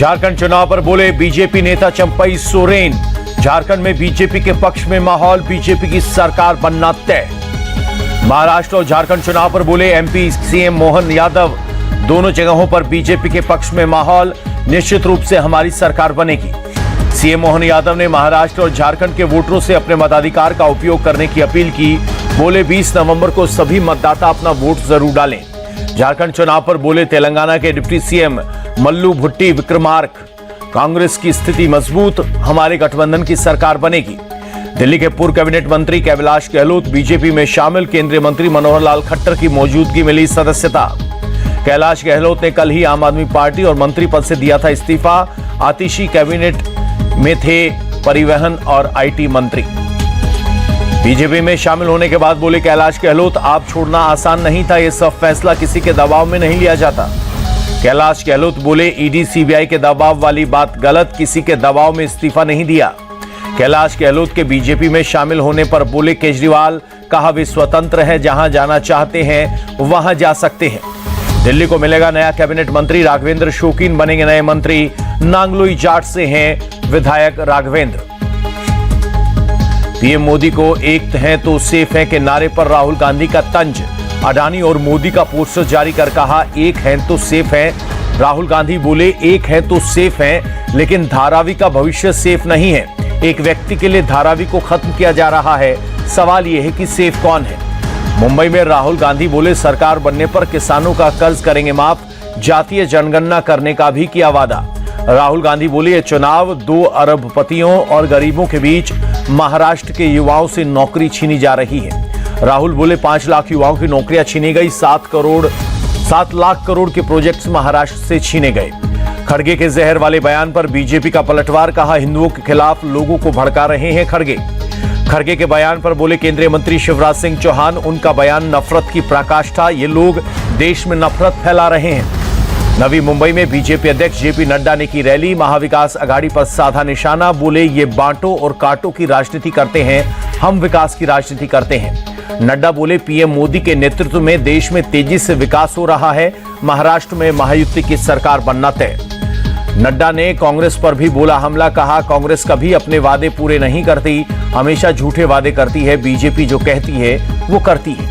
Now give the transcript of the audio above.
झारखंड चुनाव पर बोले बीजेपी नेता चंपई सोरेन। झारखंड में बीजेपी के पक्ष में माहौल, बीजेपी की सरकार बनना तय। महाराष्ट्र और झारखंड चुनाव पर बोले एमपी सीएम मोहन यादव। दोनों जगहों पर बीजेपी के पक्ष में माहौल, निश्चित रूप से हमारी सरकार बनेगी। सीएम मोहन यादव ने महाराष्ट्र और झारखंड के वोटरों से अपने मताधिकार का उपयोग करने की अपील की। बोले 20 नवंबर को सभी मतदाता अपना वोट जरूर डालें। झारखंड चुनाव पर बोले तेलंगाना के डिप्टी सीएम मल्लू भुट्टी विक्रमार्क। कांग्रेस की स्थिति मजबूत, हमारे गठबंधन की सरकार बनेगी। दिल्ली के पूर्व कैबिनेट मंत्री कैलाश गहलोत बीजेपी में शामिल। केंद्रीय मंत्री मनोहर लाल खट्टर की मौजूदगी मिली सदस्यता। कैलाश गहलोत ने कल ही आम आदमी पार्टी और मंत्री पद से दिया था इस्तीफा। आतिशी कैबिनेट में थे परिवहन और आईटी मंत्री। बीजेपी में शामिल होने के बाद बोले कैलाश गहलोत, आप छोड़ना आसान नहीं था, यह सब फैसला किसी के दबाव में नहीं लिया जाता। कैलाश गहलोत बोले ईडी सीबीआई के दबाव वाली बात गलत, किसी के दबाव में इस्तीफा नहीं दिया। कैलाश गहलोत के बीजेपी में शामिल होने पर बोले केजरीवाल, कहा वे स्वतंत्र हैं, जहां जाना चाहते हैं वहां जा सकते हैं। दिल्ली को मिलेगा नया कैबिनेट मंत्री, राघवेंद्र शौकीन बनेंगे नए मंत्री। नांगलोई जाट से हैं विधायक राघवेंद्र। पीएम मोदी को एक हैं तो सेफ हैं के नारे पर राहुल गांधी का तंज। अडानी और मोदी का पोस्टर जारी कर कहा एक हैं तो सेफ हैं। राहुल गांधी बोले एक हैं तो सेफ हैं, लेकिन धारावी का भविष्य सेफ नहीं है। एक व्यक्ति के लिए धारावी को खत्म किया जा रहा है, सवाल यह है कि सेफ कौन है। मुंबई में राहुल गांधी बोले सरकार बनने पर किसानों का कर्ज करेंगे माफ, जातीय जनगणना करने का भी किया वादा। राहुल गांधी बोले ये चुनाव 2 अरबपतियों और गरीबों के बीच महाराष्ट्र के युवाओं से नौकरी छीनी जा रही है। राहुल बोले 5 लाख युवाओं की नौकरियां छीनी गई, 7 लाख करोड़ के प्रोजेक्ट्स महाराष्ट्र से छीने गए। खड़गे के जहर वाले बयान पर बीजेपी का पलटवार, कहा हिंदुओं के खिलाफ लोगों को भड़का रहे हैं खड़गे के बयान पर बोले केंद्रीय मंत्री शिवराज सिंह चौहान, उनका बयान नफरत की पराकाष्ठा, ये लोग देश में नफरत फैला रहे हैं। नवी मुंबई में बीजेपी अध्यक्ष जेपी नड्डा ने की रैली, महाविकास अघाड़ी पर साधा निशाना। बोले ये बांटो और काटो की राजनीति करते हैं, हम विकास की राजनीति करते हैं। नड्डा बोले पीएम मोदी के नेतृत्व में देश में तेजी से विकास हो रहा है, महाराष्ट्र में महायुति की सरकार बनना तय। नड्डा ने कांग्रेस पर भी बोला हमला, कहा कांग्रेस कभी अपने वादे पूरे नहीं करती, हमेशा झूठे वादे करती है, बीजेपी जो कहती है वो करती है।